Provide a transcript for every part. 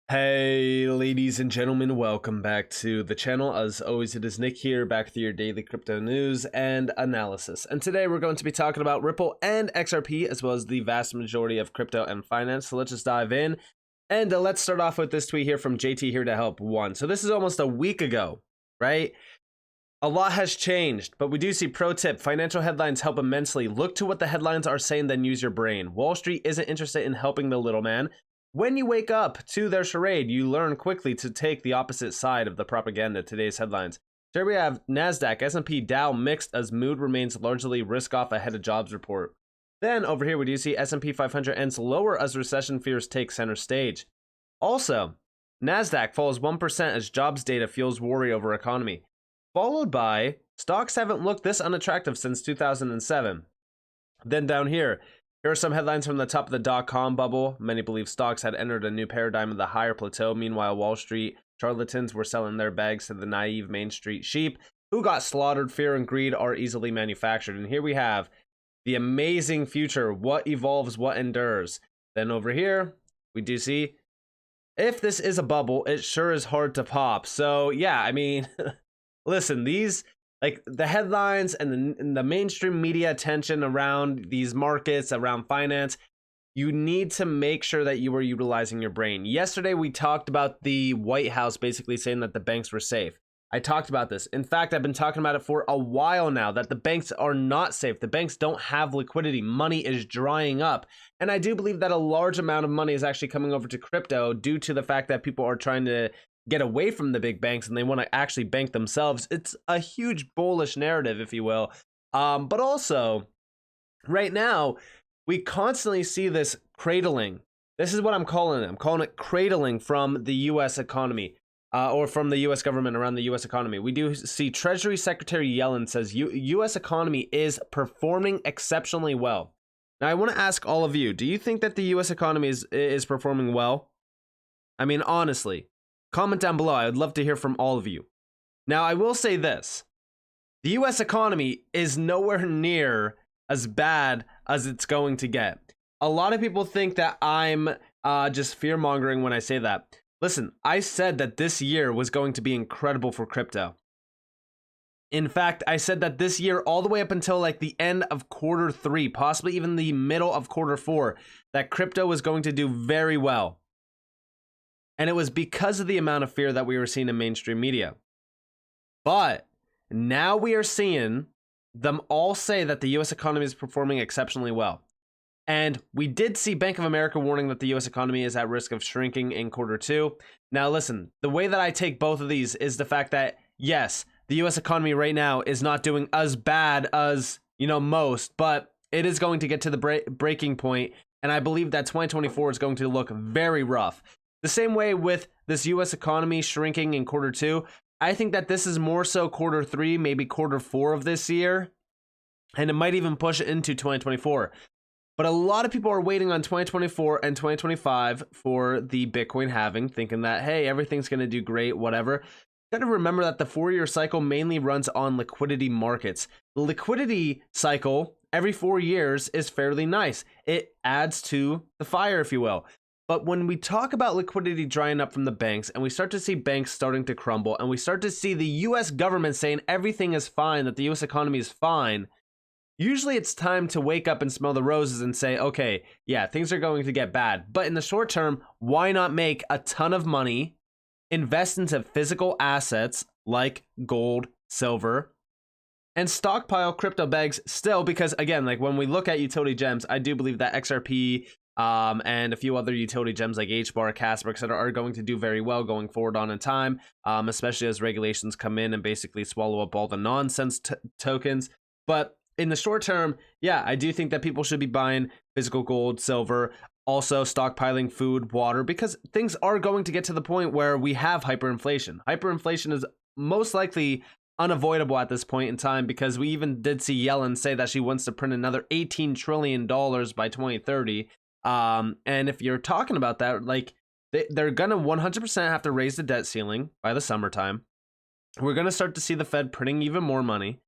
Hey ladies and gentlemen, welcome back to the channel. As always, it is Nick here, back with your daily crypto news and analysis. And today we're going to be talking about Ripple and XRP, as well as the vast majority of crypto and finance. So let's just dive in. And let's start off with this tweet here from JT here to help one. So this is almost a week ago, right? A lot has changed, but we do see pro tip, financial headlines help immensely. Look to what the headlines are saying, then use your brain. Wall Street isn't interested in helping the little man. When you wake up to their charade, you learn quickly to take the opposite side of the propaganda. Today's headlines. Here we have NASDAQ, S&P, Dow mixed as mood remains largely risk-off ahead of jobs report. Then over here we do see S&P 500 ends lower as recession fears take center stage. Also, NASDAQ falls 1% as jobs data fuels worry over economy. Followed by, stocks haven't looked this unattractive since 2007. Then down here are some headlines from the top of the dot-com bubble. Many believe stocks had entered a new paradigm of the higher plateau. Meanwhile, Wall Street charlatans were selling their bags to the naive Main Street sheep who got slaughtered. Fear and greed are easily manufactured. And here we have the amazing future. What evolves, what endures. Then over here, we do see, if this is a bubble, it sure is hard to pop. So yeah, I mean, listen, these... like the headlines and the mainstream media attention around these markets, around finance, you need to make sure that you are utilizing your brain. Yesterday, we talked about the White House basically saying that the banks were safe. I talked about this. In fact, I've been talking about it for a while now, that the banks are not safe. The banks don't have liquidity. Money is drying up. And I do believe that a large amount of money is actually coming over to crypto due to the fact that people are trying to get away from the big banks and they want to actually bank themselves. It's a huge bullish narrative, if you will. But also, right now, we constantly see this cradling. This is what I'm calling it. I'm calling it cradling from the U.S. economy, or from the U.S. government around the U.S. economy. We do see Treasury Secretary Yellen says U.S. economy is performing exceptionally well. Now, I want to ask all of you, do you think that the U.S. economy is performing well? I mean, honestly. Comment down below. I would love to hear from all of you. Now, I will say this. The U.S. economy is nowhere near as bad as it's going to get. A lot of people think that I'm just fear-mongering when I say that. Listen, I said that this year was going to be incredible for crypto. In fact, I said that this year, all the way up until like the end of quarter 3, possibly even the middle of quarter 4, that crypto was going to do very well. And it was because of the amount of fear that we were seeing in mainstream media. But now we are seeing them all say that the U.S. economy is performing exceptionally well. And we did see Bank of America warning that the U.S. economy is at risk of shrinking in quarter 2. Now listen, the way that I take both of these is the fact that, yes, the U.S. economy right now is not doing as bad as, most, but it is going to get to the breaking point. And I believe that 2024 is going to look very rough. The same way with this U.S. economy shrinking in quarter 2, I think that this is more so quarter 3, maybe quarter 4 of this year, and it might even push into 2024. But a lot of people are waiting on 2024 and 2025 for the Bitcoin halving, thinking that, hey, everything's going to do great, whatever. Got to remember that the 4-year cycle mainly runs on liquidity markets. The liquidity cycle every 4 years is fairly nice. It adds to the fire, if you will. But when we talk about liquidity drying up from the banks and we start to see banks starting to crumble and we start to see the U.S. government saying everything is fine, that the U.S. economy is fine, usually it's time to wake up and smell the roses and say, okay, yeah, things are going to get bad. But in the short term, why not make a ton of money, invest into physical assets like gold, silver, and stockpile crypto bags still? Because again, like when we look at utility gems, I do believe that XRP, and a few other utility gems like HBAR, Casper, etc. are going to do very well going forward on in time, especially as regulations come in and basically swallow up all the nonsense tokens. But in the short term, yeah, I do think that people should be buying physical gold, silver, also stockpiling food, water, because things are going to get to the point where we have hyperinflation. Hyperinflation is most likely unavoidable at this point in time, because we even did see Yellen say that she wants to print another $18 trillion by 2030. And if you're talking about that, like they're going to 100% have to raise the debt ceiling by the summertime. We're going to start to see the Fed printing even more money.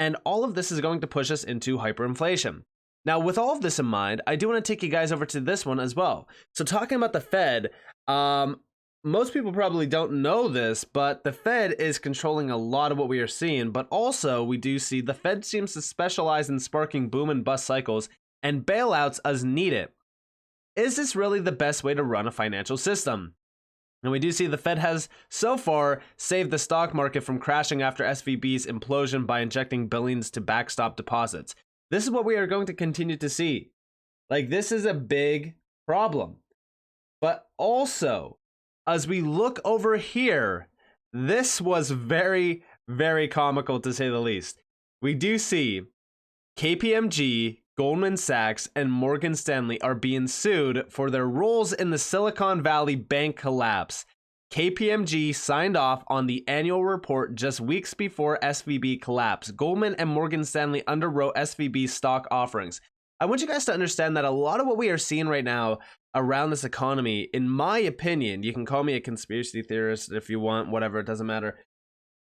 And all of this is going to push us into hyperinflation. Now, with all of this in mind, I do want to take you guys over to this one as well. So talking about the Fed, most people probably don't know this, but the Fed is controlling a lot of what we are seeing. But also, we do see the Fed seems to specialize in sparking boom and bust cycles and bailouts as needed. Is this really the best way to run a financial system? And we do see the Fed has so far saved the stock market from crashing after SVB's implosion by injecting billions to backstop deposits. This is what we are going to continue to see. Like, this is a big problem. But also, as we look over here, this was very, very comical to say the least. We do see KPMG, Goldman Sachs, and Morgan Stanley are being sued for their roles in the Silicon Valley Bank collapse. KPMG signed off on the annual report just weeks before SVB collapsed. Goldman and Morgan Stanley underwrote SVB stock offerings. I want you guys to understand that a lot of what we are seeing right now around this economy, in my opinion, you can call me a conspiracy theorist if you want, whatever, it doesn't matter.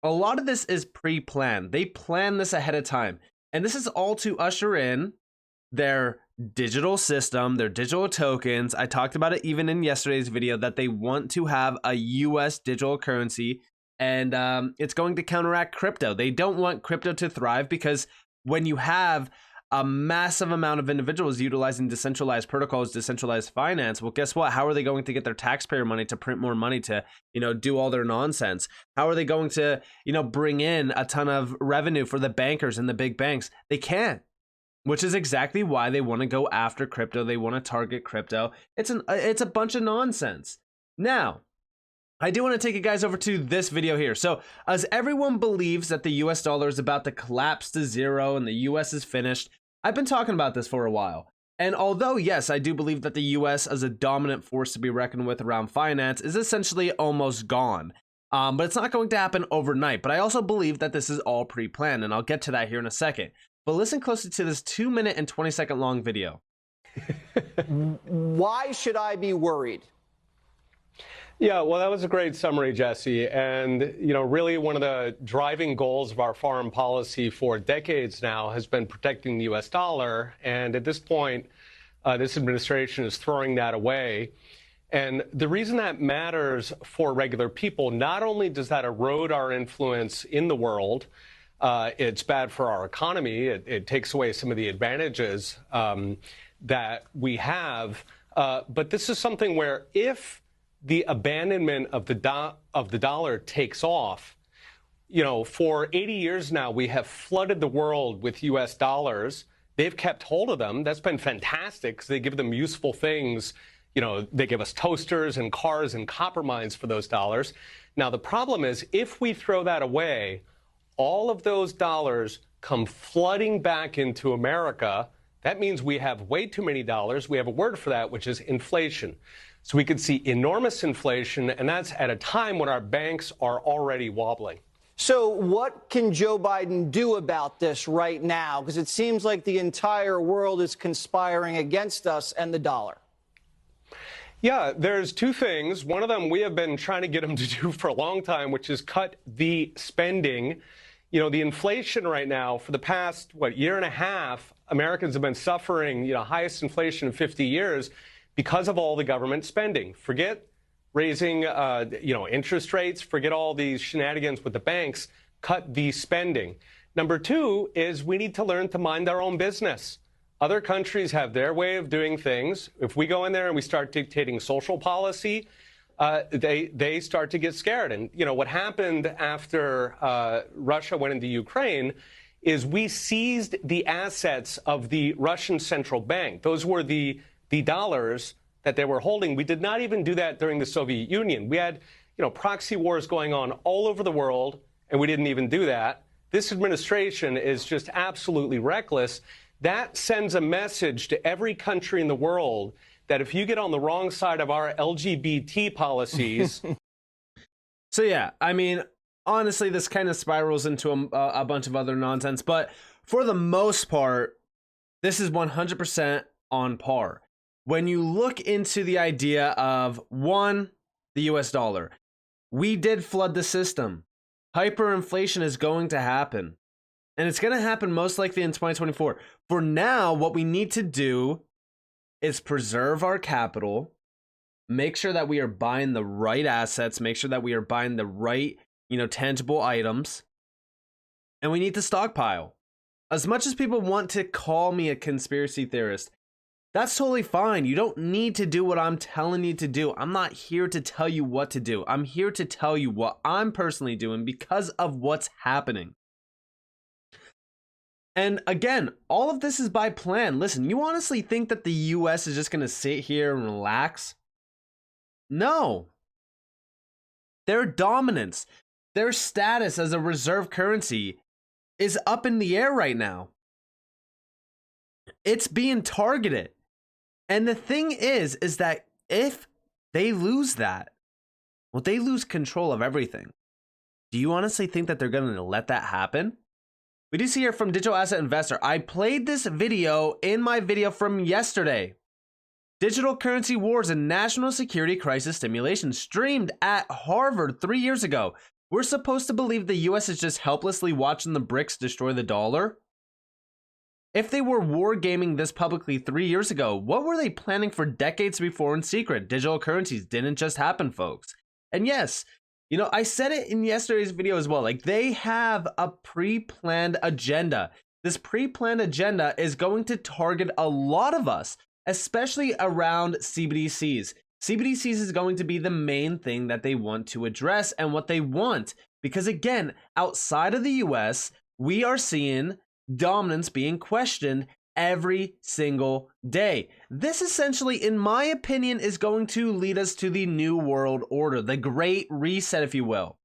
A lot of this is pre-planned. They plan this ahead of time. And this is all to usher in their digital system, their digital tokens. I talked about it even in yesterday's video that they want to have a US digital currency, and it's going to counteract crypto. They don't want crypto to thrive because when you have a massive amount of individuals utilizing decentralized protocols, decentralized finance, well, guess what? How are they going to get their taxpayer money to print more money to, do all their nonsense? How are they going to, bring in a ton of revenue for the bankers and the big banks? They can't. Which is exactly why they want to go after crypto. They want to target crypto. It's a bunch of nonsense. Now, I do want to take you guys over to this video here. So, as everyone believes that the US dollar is about to collapse to zero and the US is finished, I've been talking about this for a while. And although, yes, I do believe that the US as a dominant force to be reckoned with around finance is essentially almost gone. But it's not going to happen overnight. But I also believe that this is all pre-planned, and I'll get to that here in a second. But listen closely to this 2-minute and 20-second long video. Why should I be worried? Yeah, well, that was a great summary, Jesse. And, really one of the driving goals of our foreign policy for decades now has been protecting the U.S. dollar. And at this point, this administration is throwing that away. And the reason that matters for regular people, not only does that erode our influence in the world, it's bad for our economy. It takes away some of the advantages that we have. But this is something where if the abandonment of the dollar takes off, for 80 years now, we have flooded the world with U.S. dollars. They've kept hold of them. That's been fantastic because they give them useful things. They give us toasters and cars and copper mines for those dollars. Now, the problem is if we throw that away, all of those dollars come flooding back into America. That means we have way too many dollars. We have a word for that, which is inflation. So we could see enormous inflation, and that's at a time when our banks are already wobbling. So what can Joe Biden do about this right now? Because it seems like the entire world is conspiring against us and the dollar. Yeah, there's two things. One of them we have been trying to get him to do for a long time, which is cut the spending. The inflation right now for the past, year and a half, Americans have been suffering, highest inflation in 50 years because of all the government spending. Forget raising, interest rates, forget all these shenanigans with the banks, cut the spending. Number two is we need to learn to mind our own business. Other countries have their way of doing things. If we go in there and we start dictating social policy, they start to get scared. And, what happened after Russia went into Ukraine is we seized the assets of the Russian central bank. Those were the dollars that they were holding. We did not even do that during the Soviet Union. We had, proxy wars going on all over the world, and we didn't even do that. This administration is just absolutely reckless. That sends a message to every country in the world that if you get on the wrong side of our LGBT policies. So, yeah, I mean, honestly, this kind of spirals into a bunch of other nonsense. But for the most part, this is 100% on par. When you look into the idea of, one, the US dollar, we did flood the system. Hyperinflation is going to happen. And it's going to happen most likely in 2024. For now, what we need to do is preserve our capital, make sure that we are buying the right assets, make sure that we are buying the right, tangible items, and we need to stockpile. As much as people want to call me a conspiracy theorist, that's totally fine. You don't need to do what I'm telling you to do. I'm not here to tell you what to do. I'm here to tell you what I'm personally doing because of what's happening. And again, all of this is by plan. Listen, you honestly think that the US is just going to sit here and relax? No. Their dominance, their status as a reserve currency is up in the air right now. It's being targeted. And the thing is that if they lose that, well, they lose control of everything. Do you honestly think that they're going to let that happen? We do see here from Digital Asset Investor. I played this video in my video from yesterday. Digital currency wars and national security crisis stimulation, streamed at Harvard 3 years ago. We're supposed to believe the US is just helplessly watching the BRICS destroy the dollar? If they were wargaming this publicly 3 years ago, what were they planning for decades before in secret? Digital currencies didn't just happen, folks. And yes, I said it in yesterday's video as well. Like, they have a pre-planned agenda. This pre-planned agenda is going to target a lot of us, especially around CBDCs. CBDCs is going to be the main thing that they want to address and what they want. Because again, outside of the US, we are seeing dominance being questioned every single day. This essentially, in my opinion, is going to lead us to the new world order, the great reset, if you will.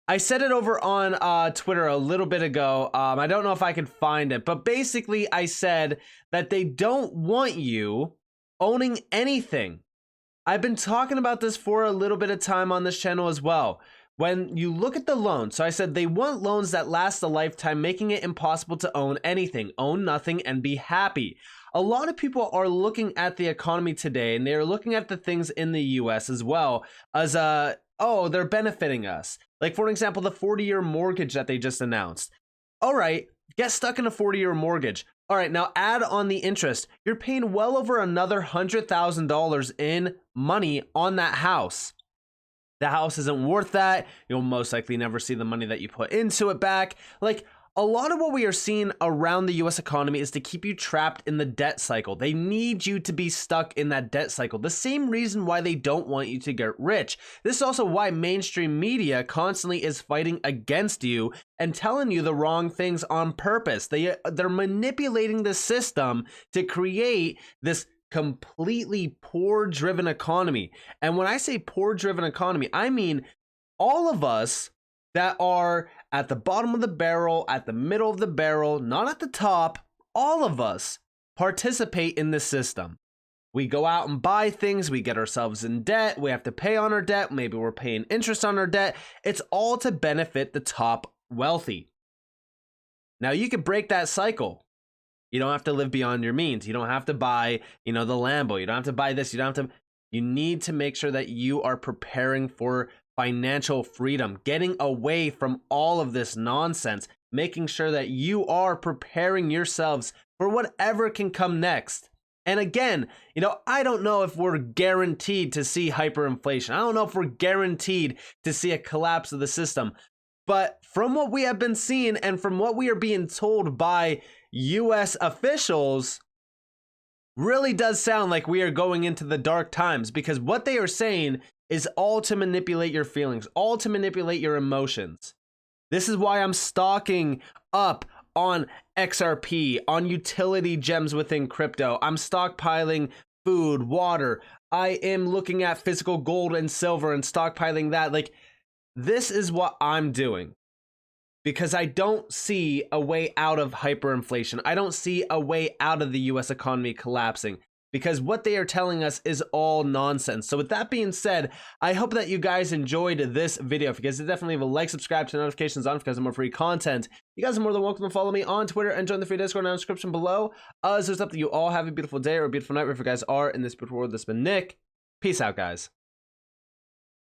I said it over on Twitter a little bit ago. I don't know if I can find it, but basically I said that they don't want you owning anything. I've been talking about this for a little bit of time on this channel as well. When you look at the loans, so I said they want loans that last a lifetime, making it impossible to own anything, own nothing, and be happy. A lot of people are looking at the economy today, and they're looking at the things in the US as well as, oh, they're benefiting us. Like, for example, the 40-year mortgage that they just announced. All right, get stuck in a 40-year mortgage. All right, now add on the interest. You're paying well over another $100,000 in money on that house. The house isn't worth that. You'll most likely never see the money that you put into it back. Like, a lot of what we are seeing around the US economy is to keep you trapped in the debt cycle. They need you to be stuck in that debt cycle. The same reason why they don't want you to get rich. This is also why mainstream media constantly is fighting against you and telling you the wrong things on purpose. They're manipulating the system to create this completely poor-driven economy. And when I say poor-driven economy, I mean all of us that are at the bottom of the barrel, at the middle of the barrel, not at the top, all of us participate in this system. We go out and buy things, we get ourselves in debt, we have to pay on our debt, maybe we're paying interest on our debt. It's all to benefit the top wealthy. Now you can break that cycle. You don't have to live beyond your means. You don't have to buy, the Lambo. You don't have to buy this. You need to make sure that you are preparing for financial freedom, getting away from all of this nonsense, making sure that you are preparing yourselves for whatever can come next. And again, I don't know if we're guaranteed to see hyperinflation. I don't know if we're guaranteed to see a collapse of the system. But from what we have been seeing and from what we are being told by US officials, really does sound like we are going into the dark times, because what they are saying is all to manipulate your feelings, all to manipulate your emotions. This is why I'm stocking up on XRP, on utility gems within crypto. I'm stockpiling food, water. I am looking at physical gold and silver and stockpiling that. Like, this is what I'm doing. Because I don't see a way out of hyperinflation. I don't see a way out of the US economy collapsing, because what they are telling us is all nonsense. So with that being said, I hope that you guys enjoyed this video. If you guys did, definitely leave a like, subscribe, turn notifications on for more free content. You guys are more than welcome to follow me on Twitter and join the free Discord in the description below. As there's up that you all have a beautiful day or a beautiful night wherever you guys are in this beautiful world. This has been Nick. Peace out, guys.